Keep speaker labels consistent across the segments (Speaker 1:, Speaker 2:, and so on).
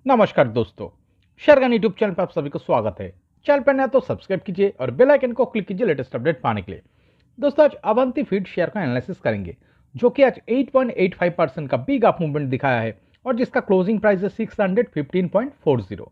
Speaker 1: नमस्कार दोस्तों, शेरगन YouTube channel पर आप सभी को स्वागत है। चैनल पर नया तो सब्सक्राइब कीजिए और बेल आइकन को क्लिक कीजिए लेटेस्ट अपडेट पाने के लिए। दोस्तों, आज अवंती फीड शेयर का एनालिसिस करेंगे, जो कि आज 8.85% का बिग अप मूवमेंट दिखाया है और जिसका क्लोजिंग प्राइस है 615.40।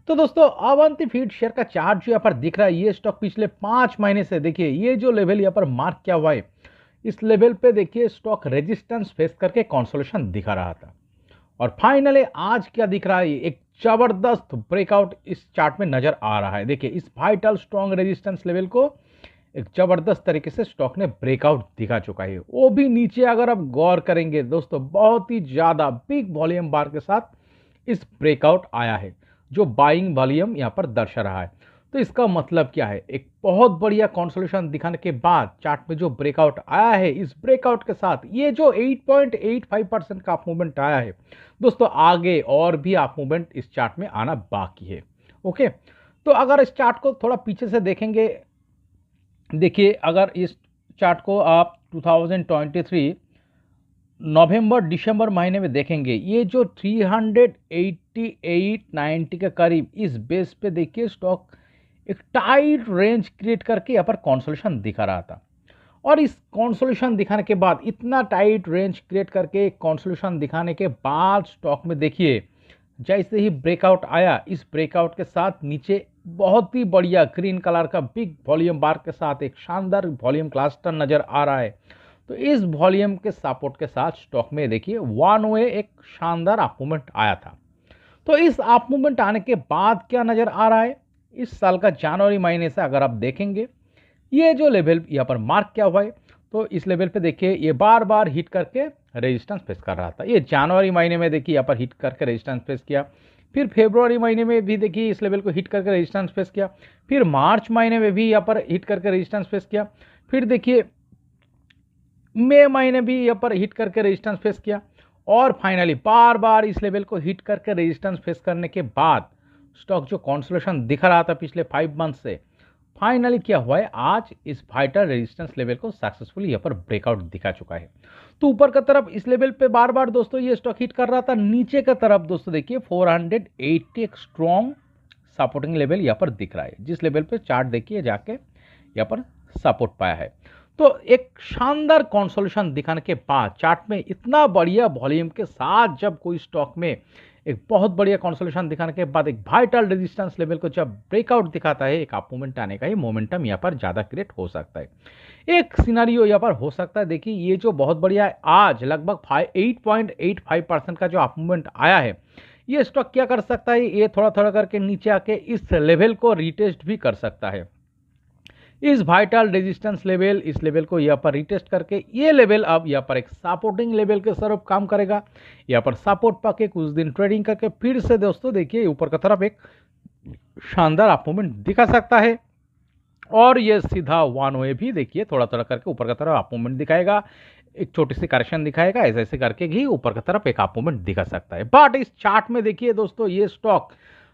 Speaker 1: तो दोस्तों, अवंती फीड शेयर का चार्ट जो यहाँ पर दिख रहा है, ये स्टॉक पिछले 5 महीने से देखिए ये जो लेवल यहाँ पर मार्क किया हुआ है, इस लेवल पे देखिए स्टॉक रेजिस्टेंस फेस करके कंसोलिडेशन दिखा रहा था और फाइनली आज क्या दिख रहा है, एक जबरदस्त ब्रेकआउट इस चार्ट में नजर आ रहा है। देखिए इस वाइटल स्ट्रॉन्ग रेजिस्टेंस लेवल को एक जबरदस्त तरीके से स्टॉक ने ब्रेकआउट दिखा चुका है, वो भी नीचे। अगर आप गौर करेंगे दोस्तों, बहुत ही ज्यादा बिग वॉल्यूम बार के साथ इस ब्रेकआउट आया है, जो बाइंग वॉल्यूम यहां पर दर्शा रहा है। तो इसका मतलब क्या है, एक बहुत बढ़िया कंसोलिडेशन दिखाने के बाद चार्ट में जो ब्रेकआउट आया है, इस ब्रेकआउट के साथ ये जो 8.85% का अप मूवमेंट आया है दोस्तों, आगे और भी अप मूवमेंट इस चार्ट में आना बाकी है। ओके, तो अगर इस चार्ट को थोड़ा पीछे से देखेंगे, देखिए अगर इस चार्ट को आप 2023 नवंबर दिसंबर महीने में देखेंगे, ये जो 388.90 के करीब इस बेस पे देखिए स्टॉक एक टाइट रेंज क्रिएट करके यहाँ पर कंसोलिडेशन दिखा रहा था। और इस कंसोलिडेशन दिखाने के बाद, इतना टाइट रेंज क्रिएट करके कंसोलिडेशन दिखाने के बाद स्टॉक में देखिए जैसे ही ब्रेकआउट आया, इस ब्रेकआउट के साथ नीचे बहुत ही बढ़िया ग्रीन कलर का बिग वॉल्यूम बार के साथ एक शानदार वॉल्यूम क्लस्टर नजर आ रहा है। तो इस वॉल्यूम के सपोर्ट के साथ स्टॉक में देखिए वन वे एक शानदार अप मूवमेंट आया था। तो इस अप मूवमेंट आने के बाद क्या नजर आ रहा है, इस साल का जनवरी महीने से अगर आप देखेंगे, ये जो लेवल यहाँ पर मार्क किया हुआ है, तो इस लेवल पे देखिए ये बार बार हिट करके रेजिस्टेंस फेस कर रहा था। ये जनवरी महीने में देखिए यहाँ पर हिट करके रेजिस्टेंस फेस किया, फिर फरवरी महीने में भी देखिए इस लेवल को हिट करके रेजिस्टेंस फेस किया, फिर मार्च महीने में भी यहाँ पर हिट करके रेजिस्टेंस फेस किया, फिर देखिए मई महीने भी यहाँ पर हिट करके रेजिस्टेंस फेस किया, और फाइनली बार बार इस लेवल को हिट करके रेजिस्टेंस फेस करने के बाद स्टॉक जो कंसोलिडेशन दिख रहा था पिछले 5 मंथ से, फाइनली क्या हुआ है, आज इस वाइटल रेजिस्टेंस लेवल को सक्सेसफुली यहाँ पर ब्रेकआउट दिखा चुका है। तो ऊपर की तरफ इस लेवल पे बार बार दोस्तों ये स्टॉक हिट कर रहा था, नीचे की तरफ दोस्तों देखिए 480 एक स्ट्रॉन्ग सपोर्टिंग लेवल यहाँ पर दिख रहा है, जिस लेवल पे चार्ट देखिए जाके यहाँ पर सपोर्ट पाया है। तो एक शानदार कंसोलिडेशन दिखाने के बाद चार्ट में इतना बढ़िया वॉल्यूम के साथ जब कोई स्टॉक में एक बहुत बढ़िया कंसोलिडेशन दिखाने के बाद एक वाइटल रेजिस्टेंस लेवल को जब ब्रेकआउट दिखाता है, एक अप मूवमेंट आने का ही मोमेंटम यहाँ पर ज़्यादा क्रिएट हो सकता है। एक सिनारियो यहाँ पर हो सकता है, देखिए ये जो बहुत बढ़िया आज लगभग 8.85% का जो अप मूवमेंट आया है, ये स्टॉक क्या कर सकता है, ये थोड़ा थोड़ा करके नीचे आके इस लेवल को रिटेस्ट भी कर सकता है। इस वाइटल रेजिस्टेंस लेवल, इस लेवल को यहाँ पर रिटेस्ट करके ये लेवल अब यहाँ पर एक सपोर्टिंग लेवल के स्वरूप काम करेगा। यहाँ पर सपोर्ट पाके कुछ दिन ट्रेडिंग करके फिर से दोस्तों देखिए ऊपर की तरफ एक शानदार अप मूवमेंट दिखा सकता है, और ये सीधा वन वे भी देखिए थोड़ा थोड़ा करके ऊपर की तरफ अप मूवमेंट दिखाएगा, एक छोटी सी करेक्शन दिखाएगा, ऐसे ऐसे करके ही ऊपर की तरफ एक अप मूवमेंट दिखा सकता है। बट इस चार्ट में देखिए दोस्तों, ये स्टॉक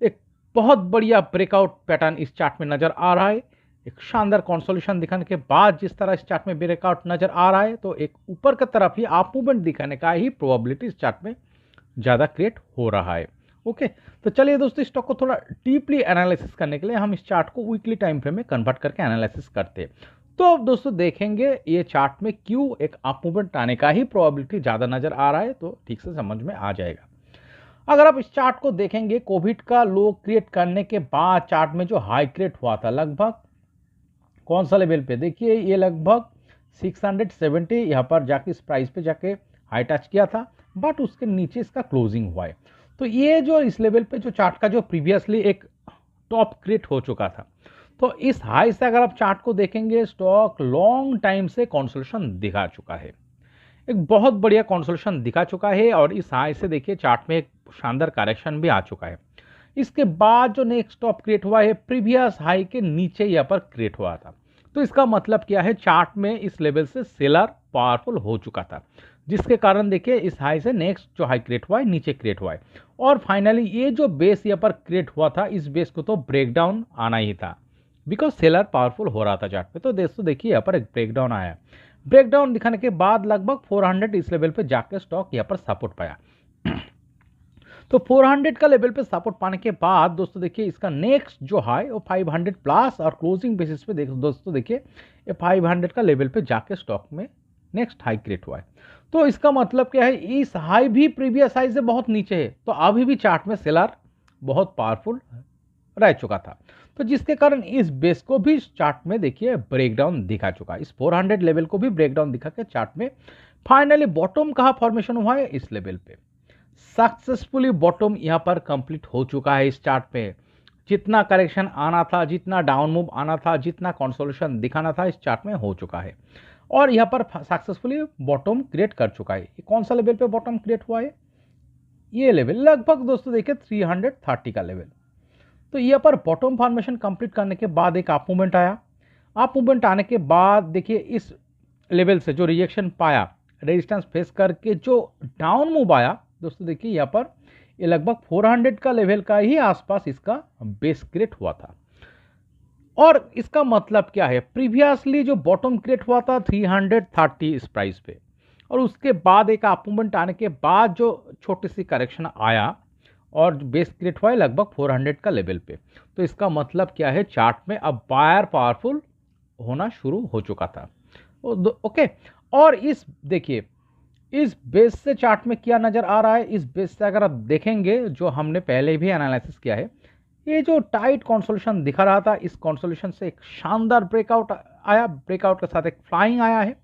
Speaker 1: एक बहुत बढ़िया ब्रेकआउट पैटर्न इस चार्ट में नजर आ रहा है। एक शानदार कंसोलिडेशन दिखाने के बाद जिस तरह इस चार्ट में ब्रेकआउट नजर आ रहा है, तो एक ऊपर की तरफ ही अप मूवमेंट दिखाने का ही प्रोबेबिलिटी इस चार्ट में ज़्यादा क्रिएट हो रहा है। ओके, तो चलिए दोस्तों, स्टॉक को थोड़ा डीपली एनालिसिस करने के लिए हम इस चार्ट को वीकली टाइम फ्रेम में कन्वर्ट करके एनालिसिस करते हैं। तो अब दोस्तों देखेंगे ये चार्ट में क्यों एक अप मूवमेंट आने का ही प्रोबेबिलिटी ज़्यादा नजर आ रहा है, तो ठीक से समझ में आ जाएगा। अगर आप इस चार्ट को देखेंगे, कोविड का लो क्रिएट करने के बाद चार्ट में जो हाई क्रिएट हुआ था, लगभग कौन सा लेवल पे, देखिए ये लगभग 670 यहाँ पर जाके इस प्राइस पे जाके हाई टच किया था, बट उसके नीचे इसका क्लोजिंग हुआ है। तो ये जो इस लेवल पे जो चार्ट का जो प्रीवियसली एक टॉप क्रिएट हो चुका था, तो इस हाई से अगर आप चार्ट को देखेंगे, स्टॉक लॉन्ग टाइम से कंसोलिडेशन दिखा चुका है, एक बहुत बढ़िया कंसोलिडेशन दिखा चुका है, और इस हाई से देखिए चार्ट में एक शानदार करेक्शन भी आ चुका है। इसके बाद जो नेक्स्ट टॉप क्रिएट हुआ है, प्रीवियस हाई के नीचे यहाँ पर क्रिएट हुआ था। तो इसका मतलब क्या है, चार्ट में इस लेवल से सेलर पावरफुल हो चुका था, जिसके कारण देखिए इस हाई से नेक्स्ट जो हाई क्रिएट हुआ है नीचे क्रिएट हुआ है, और फाइनली ये जो बेस यहाँ पर क्रिएट हुआ था, इस बेस को तो ब्रेकडाउन आना ही था, बिकॉज सेलर पावरफुल हो रहा था चार्ट पे। तो दोस्तों देखिए यहाँ पर एक ब्रेकडाउन आया, ब्रेकडाउन दिखाने के बाद लगभग 400 इस लेवल पे जाकर स्टॉक यहाँ पर सपोर्ट पाया। तो 400 का लेवल पे सपोर्ट पाने के बाद दोस्तों देखिए इसका नेक्स्ट जो हाई वो 500 प्लस और क्लोजिंग बेसिस पे दोस्तों देखिए ये 500 का लेवल पे जाके स्टॉक में नेक्स्ट हाई क्रिएट हुआ है। तो इसका मतलब क्या है, इस हाई भी प्रीवियस हाई से बहुत नीचे है, तो अभी भी चार्ट में सेलर बहुत पावरफुल रह चुका था, तो जिसके कारण इस बेस को भी चार्ट में देखिए ब्रेकडाउन दिखा चुका है। इस 400 लेवल को भी ब्रेकडाउन दिखा के चार्ट में फाइनली बॉटम कहाँ फॉर्मेशन हुआ है, इस लेवल पे सक्सेसफुली बॉटम यहाँ पर कंप्लीट हो चुका है। इस चार्ट पे जितना करेक्शन आना था, जितना डाउन मूव आना था, जितना कंसोलिडेशन दिखाना था, इस चार्ट में हो चुका है और यहाँ पर सक्सेसफुली बॉटम क्रिएट कर चुका है। ये कौन सा लेवल पे बॉटम क्रिएट हुआ है, ये लेवल लगभग दोस्तों देखिए 330 का लेवल। तो यहाँ पर बॉटम फॉर्मेशन कंप्लीट करने के बाद एक अप मूवमेंट आया। अप मूवमेंट आने के बाद देखिए इस लेवल से जो रिजेक्शन पाया, रेजिस्टेंस फेस करके जो डाउन मूव आया दोस्तों देखिए यहाँ पर ये लगभग 400 का लेवल का ही आसपास इसका बेस क्रिएट हुआ था। और इसका मतलब क्या है, प्रीवियसली जो बॉटम क्रिएट हुआ था 330 इस प्राइस पे, और उसके बाद एक अप मूवमेंट आने के बाद जो छोटी सी करेक्शन आया और बेस क्रिएट हुआ है लगभग 400 का लेवल पे। तो इसका मतलब क्या है, चार्ट में अब बायर पावरफुल होना शुरू हो चुका था। ओके, और इस देखिए इस बेस से चार्ट में क्या नज़र आ रहा है, इस बेस से अगर आप देखेंगे जो हमने पहले भी एनालिसिस किया है, ये जो टाइट कॉन्सोलेशन दिखा रहा था, इस कॉन्सोलेशन से एक शानदार ब्रेकआउट आया, ब्रेकआउट के साथ एक फ्लाइंग आया है,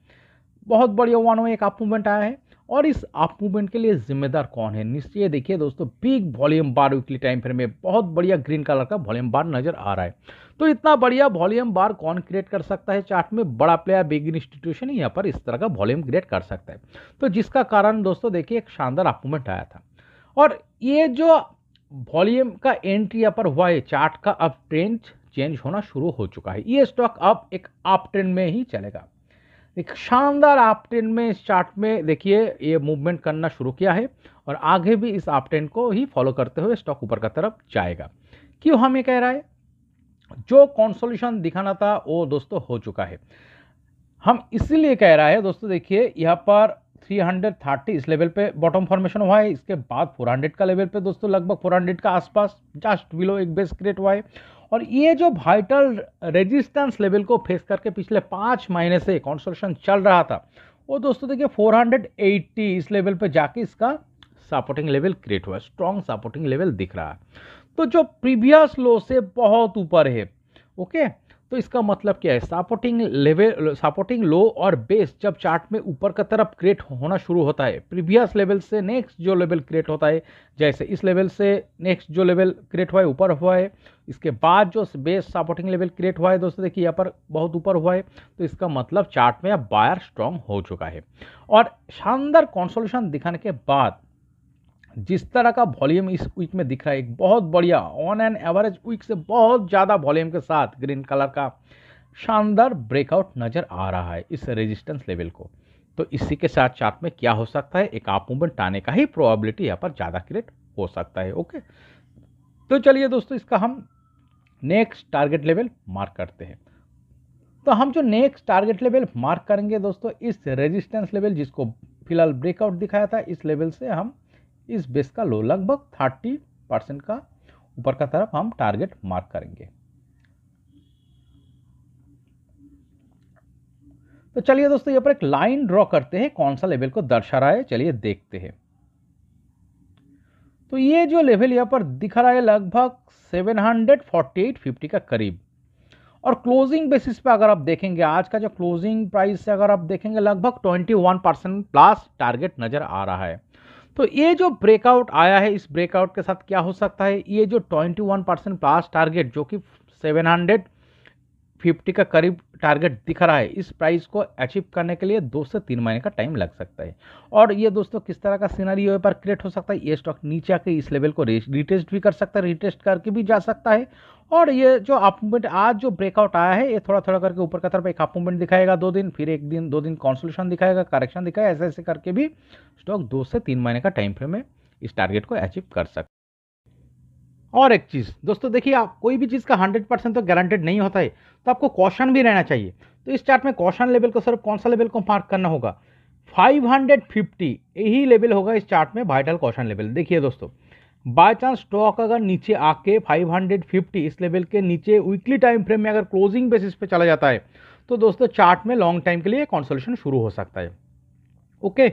Speaker 1: बहुत बढ़िया वन वे एक अप मूवमेंट आया है। और इस अप मूवमेंट के लिए जिम्मेदार कौन है, निश्चय देखिए दोस्तों बिग वॉल्यूम बार वीकली टाइम फ्रेम में बहुत बढ़िया ग्रीन कलर का वॉल्यूम बार नजर आ रहा है। तो इतना बढ़िया वॉल्यूम बार कौन क्रिएट कर सकता है चार्ट में, बड़ा प्लेयर बिग इंस्टीट्यूशन यहाँ पर इस तरह का वॉल्यूम क्रिएट कर सकता है। तो जिसका कारण दोस्तों देखिए एक शानदार अप मूवमेंट आया था। और ये जो वॉल्यूम का एंट्री यहाँ पर हुआ है, चार्ट का अब ट्रेंड चेंज होना शुरू हो चुका है। ये स्टॉक अब एक अप ट्रेंड में ही चलेगा, एक शानदार अप ट्रेंड में इस चार्ट में देखिए ये मूवमेंट करना शुरू किया है और आगे भी इस अप ट्रेंड को ही फॉलो करते हुए स्टॉक ऊपर की तरफ जाएगा। क्यों हम ये कह रहा है, जो कंसोलिडेशन दिखाना था वो दोस्तों हो चुका है। हम इसीलिए कह रहा है दोस्तों देखिए यहाँ पर 330 इस लेवल पे बॉटम फॉर्मेशन हुआ है, इसके बाद 400 का लेवल पे दोस्तों लगभग 400 का आसपास जस्ट बिलो एक बेस क्रिएट हुआ है। और ये जो वाइटल रेजिस्टेंस लेवल को फेस करके पिछले 5 महीने से कंसोलिडेशन चल रहा था, वो दोस्तों देखिए 480 इस लेवल पे जाके इसका सपोर्टिंग लेवल क्रिएट हुआ है, स्ट्रॉन्ग सपोर्टिंग लेवल दिख रहा है, तो जो प्रीवियस लो से बहुत ऊपर है। ओके, तो इसका मतलब क्या है, सपोर्टिंग लेवल, सपोर्टिंग लो और बेस जब चार्ट में ऊपर की तरफ क्रिएट होना शुरू होता है, प्रीवियस लेवल से नेक्स्ट जो लेवल क्रिएट होता है, जैसे इस लेवल से नेक्स्ट जो लेवल क्रिएट हुआ है ऊपर हुआ है, इसके बाद जो बेस सपोर्टिंग लेवल क्रिएट हुआ है दोस्तों देखिए यहाँ पर बहुत ऊपर हुआ है, तो इसका मतलब चार्ट में अब बायर स्ट्रांग हो चुका है। और शानदार कंसोलिडेशन दिखाने के बाद जिस तरह का वॉल्यूम इस वीक में दिख रहा है, एक बहुत बढ़िया ऑन एन एवरेज वीक से बहुत ज़्यादा वॉल्यूम के साथ ग्रीन कलर का शानदार ब्रेकआउट नज़र आ रहा है इस रेजिस्टेंस लेवल को। तो इसी के साथ चार्ट में क्या हो सकता है, एक अप मूवमेंट आने का ही प्रोबेबिलिटी यहाँ पर ज़्यादा क्रिएट हो सकता है। ओके, तो चलिए दोस्तों इसका हम नेक्स्ट टारगेट लेवल मार्क करते हैं। तो हम जो नेक्स्ट टारगेट लेवल मार्क करेंगे दोस्तों, इस रेजिस्टेंस लेवल जिसको फिलहाल ब्रेकआउट दिखाया था, इस लेवल से हम इस बेस का लो लगभग 30% का ऊपर का तरफ हम टारगेट मार्क करेंगे। तो चलिए दोस्तों यहाँ पर एक लाइन ड्रॉ करते हैं, कौन सा लेवल को दर्शा रहा है चलिए देखते हैं। तो ये जो लेवल यहाँ पर दिख रहा है लगभग 748.50 का करीब, और क्लोजिंग बेसिस पे अगर आप देखेंगे, आज का जो क्लोजिंग प्राइस से अगर आप देखेंगे लगभग 21% प्लस टारगेट नजर आ रहा है। तो ये जो ब्रेकआउट आया है, इस ब्रेकआउट के साथ क्या हो सकता है, ये जो 21% प्लस टारगेट जो कि 750 का करीब टारगेट दिख रहा है, इस प्राइस को अचीव करने के लिए 2 से 3 महीने का टाइम लग सकता है। और ये दोस्तों किस तरह का सिनेरियो पर क्रिएट हो सकता है, ये स्टॉक नीचे आके इस लेवल को रिटेस्ट भी कर सकता है, रिटेस्ट करके भी जा सकता है। और ये जो अप मूवमेंट आज जो ब्रेकआउट आया है, ये थोड़ा थोड़ा करके ऊपर की तरफ एक अप मूवमेंट दिखाएगा 2 दिन, फिर 1 दिन 2 दिन कंसोलिडेशन दिखाएगा, करेक्शन दिखाएगा, ऐसे ऐसे करके भी स्टॉक 2 से 3 महीने का टाइम फ्रेम में इस टारगेट को अचीव कर सकता है। और एक चीज़ दोस्तों देखिए, आप कोई भी चीज़ का 100% तो गारंटेड नहीं होता है, तो आपको कॉशन भी रहना चाहिए। तो इस चार्ट में कॉशन लेवल को सिर्फ कौन सा लेवल को मार्क करना होगा, 550 यही लेवल होगा इस चार्ट में वाइटल कॉशन लेवल। देखिए दोस्तों बाय चांस स्टॉक अगर नीचे आके 550 इस लेवल के नीचे वीकली टाइम फ्रेम में अगर क्लोजिंग बेसिस पे चला जाता है तो दोस्तों चार्ट में लॉन्ग टाइम के लिए कंसोलिडेशन शुरू हो सकता है। ओके,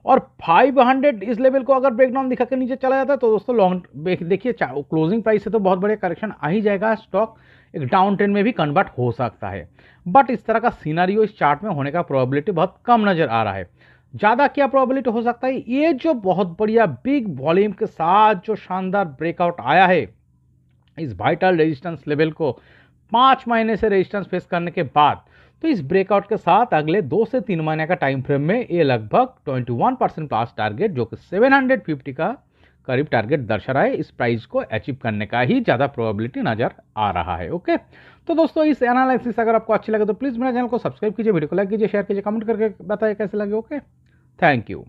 Speaker 1: और 500 इस लेवल को अगर ब्रेकडाउन दिखा के नीचे चला जाता है तो दोस्तों लॉन्ग देखिए क्लोजिंग प्राइस से तो बहुत बड़े करेक्शन आ ही जाएगा, स्टॉक एक डाउन ट्रेंड में भी कन्वर्ट हो सकता है। बट इस तरह का सीनारियो इस चार्ट में होने का प्रोबेबिलिटी बहुत कम नजर आ रहा है। ज़्यादा क्या प्रोबेबिलिटी हो सकता है, ये जो बहुत बढ़िया बिग वॉल्यूम के साथ जो शानदार ब्रेकआउट आया है इस वाइटल रेजिस्टेंस लेवल को 5 महीने से रेजिस्टेंस फेस करने के बाद, तो इस ब्रेकआउट के साथ अगले 2 से 3 महीने का टाइम फ्रेम में ये लगभग 21% प्लस टारगेट जो कि 750 का करीब टारगेट दर्शा रहा है, इस प्राइस को अचीव करने का ही ज़्यादा प्रोबेबिलिटी नजर आ रहा है। ओके, तो दोस्तों इस एनालिसिस अगर आपको अच्छी लगे तो प्लीज़ मेरे चैनल को सब्सक्राइब कीजिए, वीडियो को लाइक कीजिए, शेयर कीजिए, कमेंट करके बताइए कैसे लगे। Okay, thank you.